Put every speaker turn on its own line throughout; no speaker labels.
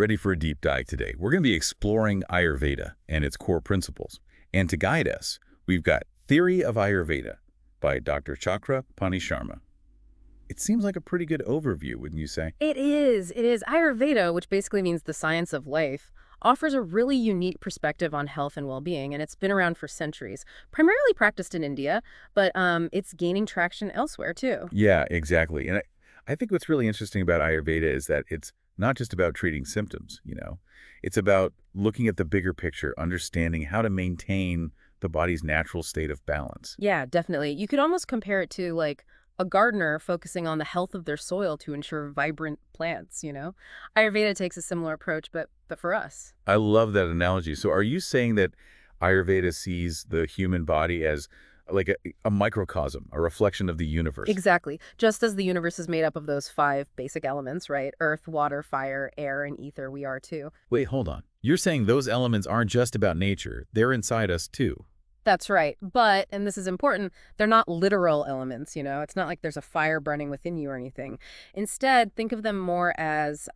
Ready for a deep dive today. We're going to be exploring Ayurveda and its core principles. And to guide us, we've got Theory of Ayurveda by Dr. Chakra Panisharma. It seems like a pretty good overview, wouldn't you say?
It is. It is. Ayurveda, which basically means the science of life, offers a really unique perspective on health and well-being, and it's been around for centuries, primarily practiced in India, but it's gaining traction elsewhere too.
Yeah, exactly. And I think what's really interesting about Ayurveda is that it's not just about treating symptoms. It's about looking at the bigger picture, understanding how to maintain the body's natural state of balance.
Yeah, definitely. You could almost compare it to like a gardener focusing on the health of their soil to ensure vibrant plants. Ayurveda takes a similar approach, but for us.
I love that analogy. So are you saying that Ayurveda sees the human body as like a microcosm, a reflection of the universe?
Exactly. Just as the universe is made up of those five basic elements, right? Earth, water, fire, air, and ether, we are too.
Wait, hold on. You're saying those elements aren't just about nature, they're inside us too.
That's right. But, and this is important, they're not literal elements. It's not like there's a fire burning within you or anything. Instead, think of them more as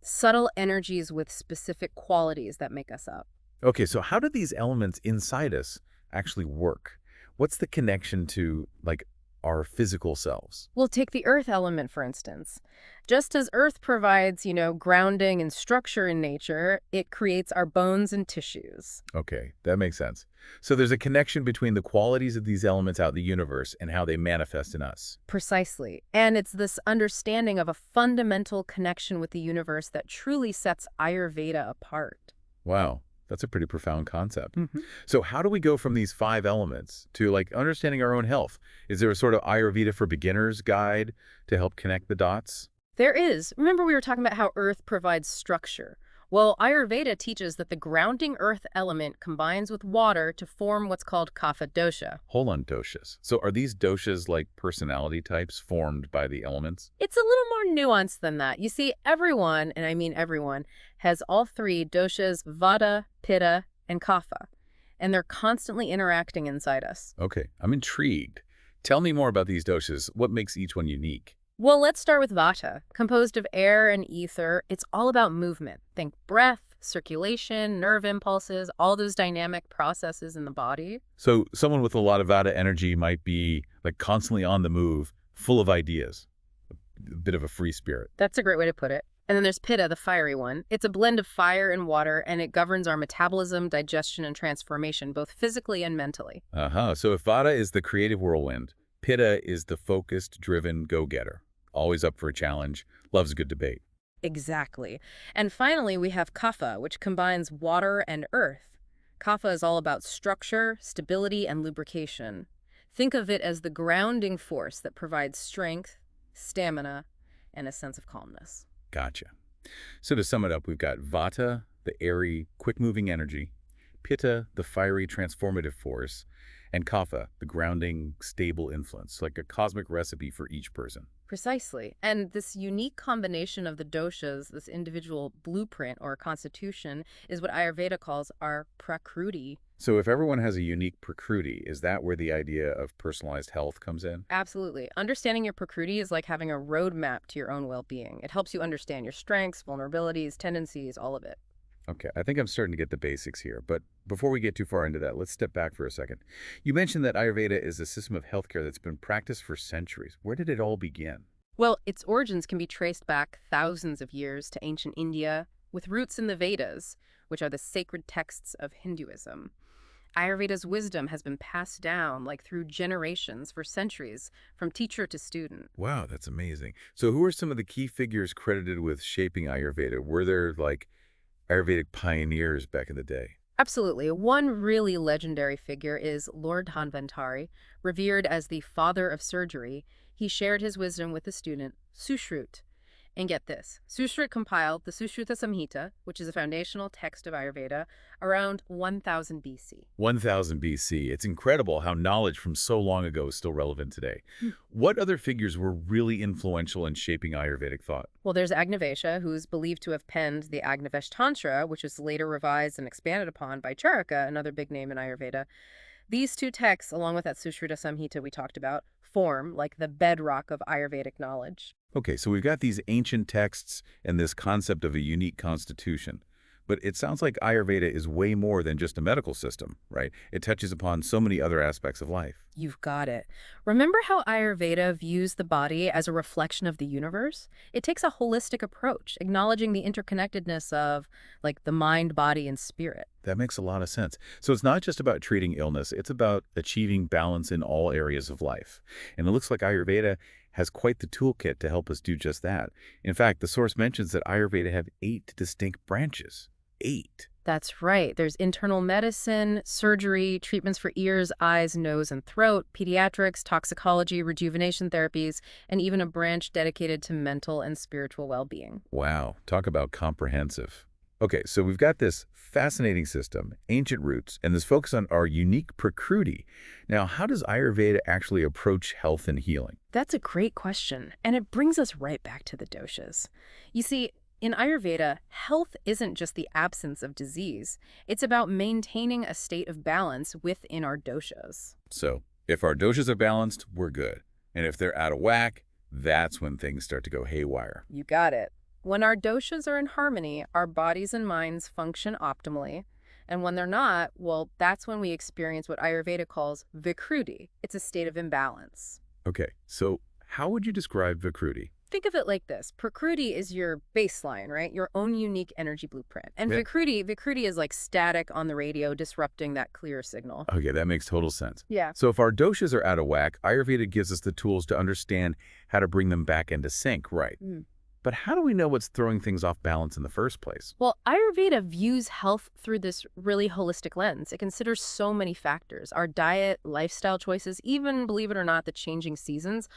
subtle energies with specific qualities that make us up.
Okay, so how do these elements inside us actually work? What's the connection to, like, our physical selves?
We'll take the earth element, for instance. Just as earth provides grounding and structure in nature, it creates our bones and tissues.
Okay, that makes sense. So there's a connection between the qualities of these elements out in the universe and how they manifest in us.
Precisely. And it's this understanding of a fundamental connection with the universe that truly sets Ayurveda apart.
Wow, that's a pretty profound concept.
Mhm.
So how do we go from these five elements to, like, understanding our own health? Is there a sort of Ayurveda for beginners guide to help connect the dots?
There is. Remember we were talking about how earth provides structure. Well, Ayurveda teaches that the grounding earth element combines with water to form what's called Kapha dosha.
Hold on, doshas. So are these doshas like personality types formed by the elements?
It's a little more nuanced than that. You see, everyone, and I mean everyone, has all three doshas, Vata, Pitta, and Kapha, and they're constantly interacting inside us.
Okay, I'm intrigued. Tell me more about these doshas. What makes each one unique?
Well, let's start with Vata. Composed of air and ether, it's all about movement. Think breath, circulation, nerve impulses, all those dynamic processes in the body.
So someone with a lot of Vata energy might be, like, constantly on the move, full of ideas, a bit of a free spirit.
That's a great way to put it. And then there's Pitta, the fiery one. It's a blend of fire and water, and it governs our metabolism, digestion, and transformation, both physically and mentally.
Uh-huh. So if Vata is the creative whirlwind, Pitta is the focused, driven go-getter. Always up for a challenge, loves a good debate.
Exactly. And finally, we have Kapha, which combines water and earth. Kapha is all about structure, stability, and lubrication. Think of it as the grounding force that provides strength, stamina, and a sense of calmness.
Gotcha. So to sum it up, we've got Vata, the airy, quick-moving energy, Pitta, the fiery, transformative force, and Kapha, the grounding, stable influence, like a cosmic recipe for each person.
Precisely. And this unique combination of the doshas, this individual blueprint or constitution, is what Ayurveda calls our prakriti.
So if everyone has a unique prakriti, is that where the idea of personalized health comes in?
Absolutely. Understanding your prakriti is like having a roadmap to your own well-being. It helps you understand your strengths, vulnerabilities, tendencies, all of it.
Okay, I think I'm starting to get the basics here, but before we get too far into that, let's step back for a second. You mentioned that Ayurveda is a system of healthcare that's been practiced for centuries. Where did it all begin?
Well, its origins can be traced back thousands of years to ancient India, with roots in the Vedas, which are the sacred texts of Hinduism. Ayurveda's wisdom has been passed down like through generations for centuries, from teacher to student.
Wow, that's amazing. So who are some of the key figures credited with shaping Ayurveda? Were there, like, Ayurvedic pioneers back in the day?
Absolutely. One really legendary figure is Lord Dhanvantari, revered as the father of surgery. He shared his wisdom with the student, Sushrut. And get this, Sushrut compiled the Sushruta Samhita, which is a foundational text of Ayurveda, around 1000 BC.
1000 BC. It's incredible how knowledge from so long ago is still relevant today. What other figures were really influential in shaping Ayurvedic thought?
Well, there's Agnavesha, who's believed to have penned the Agnavesh Tantra, which was later revised and expanded upon by Charaka, another big name in Ayurveda. These two texts, along with that Sushruta Samhita we talked about, form like the bedrock of Ayurvedic knowledge.
Okay, so we've got these ancient texts and this concept of a unique constitution. But it sounds like Ayurveda is way more than just a medical system, right? It touches upon so many other aspects of life.
You've got it. Remember how Ayurveda views the body as a reflection of the universe? It takes a holistic approach, acknowledging the interconnectedness of, like, the mind, body, and spirit.
That makes a lot of sense. So it's not just about treating illness, it's about achieving balance in all areas of life. And it looks like Ayurveda has quite the toolkit to help us do just that. In fact, the source mentions that Ayurveda have 8 distinct branches. 8.
That's right. There's internal medicine, surgery, treatments for ears, eyes, nose, and throat, pediatrics, toxicology, rejuvenation therapies, and even a branch dedicated to mental and spiritual well-being.
Wow, talk about comprehensive. Okay, so we've got this fascinating system, ancient roots, and this focus on our unique prakriti. Now, how does Ayurveda actually approach health and healing?
That's a great question, and it brings us right back to the doshas. You see, in Ayurveda, health isn't just the absence of disease. It's about maintaining a state of balance within our doshas.
So, if our doshas are balanced, we're good. And if they're out of whack, that's when things start to go haywire.
You got it. When our doshas are in harmony, our bodies and minds function optimally. And when they're not, well, that's when we experience what Ayurveda calls vikruti. It's a state of imbalance.
Okay, so how would you describe Vikruti?
Think of it like this. Prakriti is your baseline, right? Your own unique energy blueprint. And
Yeah.
Vikruti is like static on the radio, disrupting that clear signal.
Okay, that makes total sense.
Yeah.
So if our doshas are out of whack, Ayurveda gives us the tools to understand how to bring them back into sync, right?
Mm.
But how do we know what's throwing things off balance in the first place?
Well, Ayurveda views health through this really holistic lens. It considers so many factors. Our diet, lifestyle choices, even, believe it or not, the changing seasons.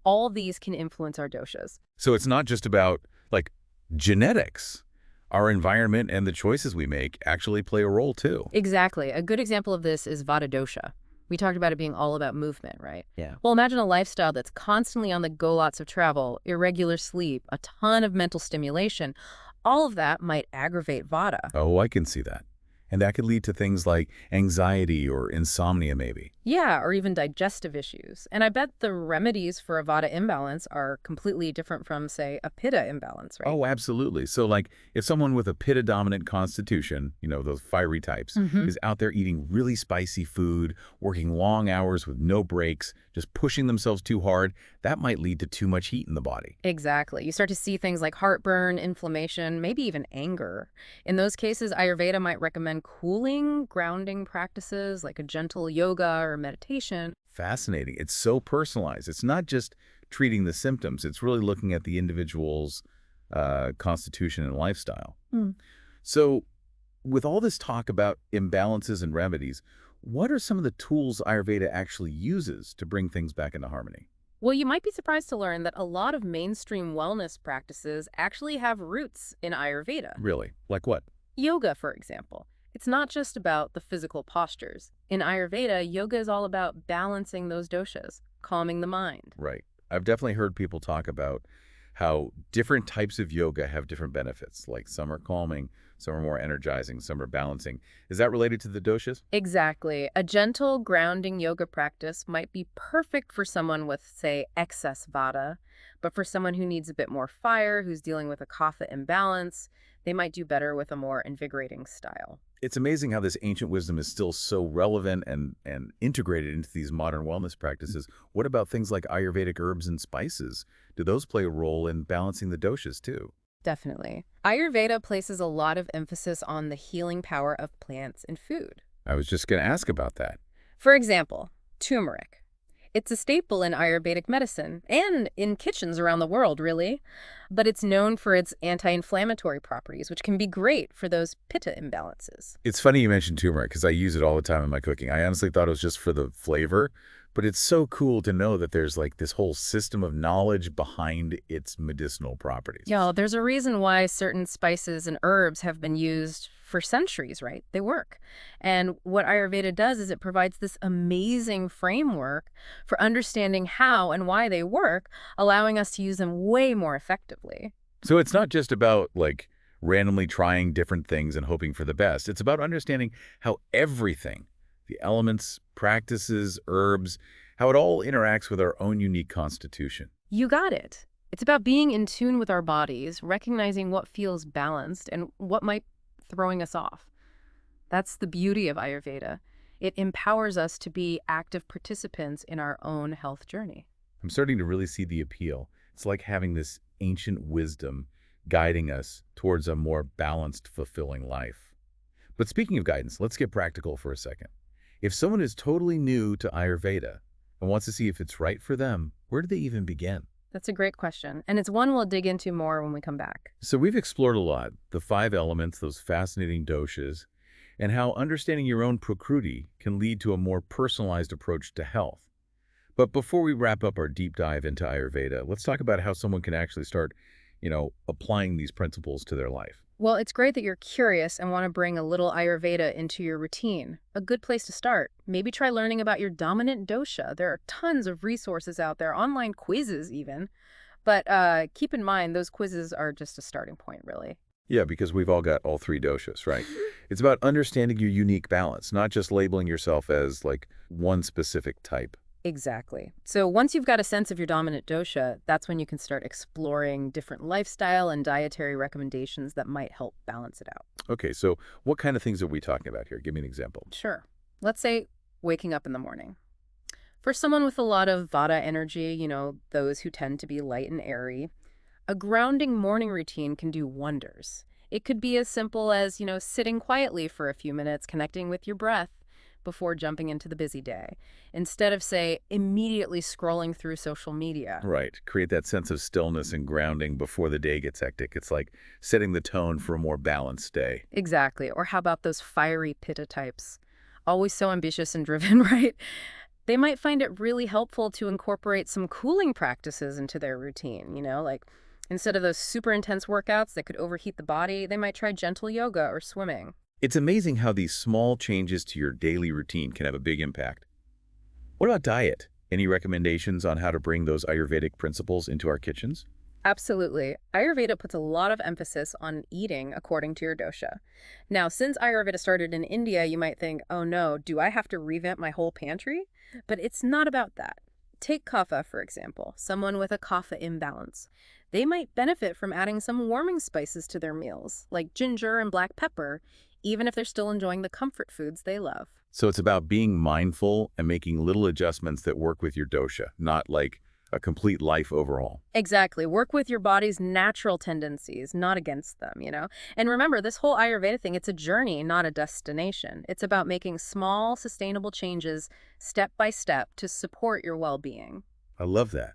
All these can influence our doshas.
So it's not just about, like, genetics. Our environment and the choices we make actually play a role, too.
Exactly. A good example of this is Vata dosha. We talked about it being all about movement, right?
Yeah.
Well, imagine a lifestyle that's constantly on the go, lots of travel, irregular sleep, a ton of mental stimulation. All of that might aggravate Vata.
Oh, I can see that. And that could lead to things like anxiety or insomnia, maybe.
Yeah, or even digestive issues. And I bet the remedies for a Vata imbalance are completely different from, say, a Pitta imbalance, right?
Oh, absolutely. So, like, if someone with a pitta-dominant constitution, those fiery types, is out there eating really spicy food, working long hours with no breaks, just pushing themselves too hard, that might lead to too much heat in the body.
Exactly. You start to see things like heartburn, inflammation, maybe even anger. In those cases, Ayurveda might recommend cooling, grounding practices like a gentle yoga or meditation.
Fascinating. It's so personalized. It's not just treating the symptoms. It's really looking at the individual's constitution and lifestyle.
Mm.
So with all this talk about imbalances and remedies, what are some of the tools Ayurveda actually uses to bring things back into harmony?
Well, you might be surprised to learn that a lot of mainstream wellness practices actually have roots in Ayurveda.
Really? Like what?
Yoga, for example. It's not just about the physical postures. In Ayurveda, yoga is all about balancing those doshas, calming the mind.
Right. I've definitely heard people talk about how different types of yoga have different benefits, like some are calming, some are more energizing, some are balancing. Is that related to the doshas?
Exactly. A gentle, grounding yoga practice might be perfect for someone with, say, excess vata, but for someone who needs a bit more fire, who's dealing with a kapha imbalance, they might do better with a more invigorating style.
It's amazing how this ancient wisdom is still so relevant and integrated into these modern wellness practices. What about things like Ayurvedic herbs and spices? Do those play a role in balancing the doshas too?
Definitely. Ayurveda places a lot of emphasis on the healing power of plants and food.
I was just going to ask about that.
For example, turmeric. It's a staple in Ayurvedic medicine and in kitchens around the world, really. But it's known for its anti-inflammatory properties, which can be great for those pitta imbalances.
It's funny you mentioned turmeric because I use it all the time in my cooking. I honestly thought it was just for the flavor, but it's so cool to know that there's like this whole system of knowledge behind its medicinal properties.
Yeah, there's a reason why certain spices and herbs have been used for centuries, right? They work. And what Ayurveda does is it provides this amazing framework for understanding how and why they work, allowing us to use them way more effectively.
So it's not just about like randomly trying different things and hoping for the best. It's about understanding how everything, the elements, practices, herbs, how it all interacts with our own unique constitution.
You got it. It's about being in tune with our bodies, recognizing what feels balanced and what might throwing us off. That's the beauty of Ayurveda. It empowers us to be active participants in our own health journey.
I'm starting to really see the appeal. It's like having this ancient wisdom guiding us towards a more balanced, fulfilling life. But speaking of guidance, let's get practical for a second. If someone is totally new to Ayurveda and wants to see if it's right for them, where do they even begin?
That's a great question, and it's one we'll dig into more when we come back.
So we've explored a lot, the five elements, those fascinating doshas, and how understanding your own prakriti can lead to a more personalized approach to health. But before we wrap up our deep dive into Ayurveda, let's talk about how someone can actually start, applying these principles to their life.
Well, it's great that you're curious and want to bring a little Ayurveda into your routine. A good place to start. Maybe try learning about your dominant dosha. There are tons of resources out there, online quizzes even. But keep in mind, those quizzes are just a starting point, really.
Yeah, because we've all got all three doshas, right? It's about understanding your unique balance, not just labeling yourself as like one specific type.
Exactly. So once you've got a sense of your dominant dosha, that's when you can start exploring different lifestyle and dietary recommendations that might help balance it out.
Okay, so what kind of things are we talking about here? Give me an example.
Sure. Let's say waking up in the morning. For someone with a lot of Vata energy, those who tend to be light and airy, a grounding morning routine can do wonders. It could be as simple as, sitting quietly for a few minutes, connecting with your breath before jumping into the busy day, instead of, say, immediately scrolling through social media.
Right. Create that sense of stillness and grounding before the day gets hectic. It's like setting the tone for a more balanced day.
Exactly. Or how about those fiery Pitta types? Always so ambitious and driven, right? They might find it really helpful to incorporate some cooling practices into their routine, like instead of those super intense workouts that could overheat the body, they might try gentle yoga or swimming.
It's amazing how these small changes to your daily routine can have a big impact. What about diet? Any recommendations on how to bring those Ayurvedic principles into our kitchens?
Absolutely. Ayurveda puts a lot of emphasis on eating according to your dosha. Now, since Ayurveda started in India, you might think, oh no, do I have to revamp my whole pantry? But it's not about that. Take Kapha, for example, someone with a Kapha imbalance. They might benefit from adding some warming spices to their meals, like ginger and black pepper, even if they're still enjoying the comfort foods they love.
So it's about being mindful and making little adjustments that work with your dosha, not like a complete life overhaul.
Exactly. Work with your body's natural tendencies, not against them. And remember, this whole Ayurveda thing, it's a journey, not a destination. It's about making small, sustainable changes step by step to support your well-being.
I love that.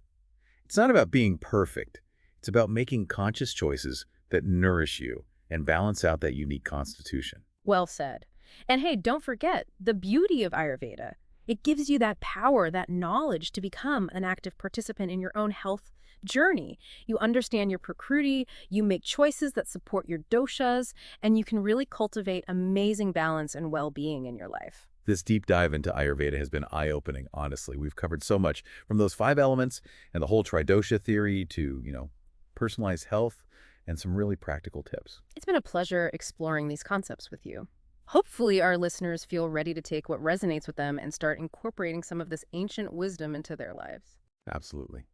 It's not about being perfect. It's about making conscious choices that nourish you and balance out that unique constitution.
Well said. And hey, don't forget the beauty of Ayurveda. It gives you that power, that knowledge to become an active participant in your own health journey. You understand your prakriti, you make choices that support your doshas, and you can really cultivate amazing balance and well-being in your life.
This deep dive into Ayurveda has been eye-opening, honestly. We've covered so much from those five elements and the whole Tridosha theory to, personalized health and some really practical tips.
It's been a pleasure exploring these concepts with you. Hopefully, our listeners feel ready to take what resonates with them and start incorporating some of this ancient wisdom into their lives.
Absolutely.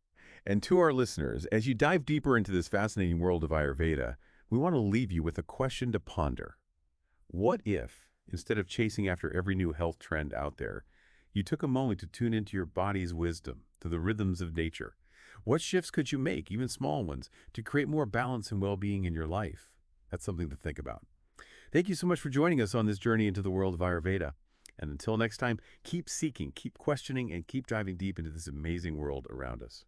And to our listeners, as you dive deeper into this fascinating world of Ayurveda, we want to leave you with a question to ponder. What if, instead of chasing after every new health trend out there, you took a moment to tune into your body's wisdom, to the rhythms of nature? What shifts could you make, even small ones, to create more balance and well-being in your life? That's something to think about. Thank you so much for joining us on this journey into the world of Ayurveda. And until next time, keep seeking, keep questioning, and keep diving deep into this amazing world around us.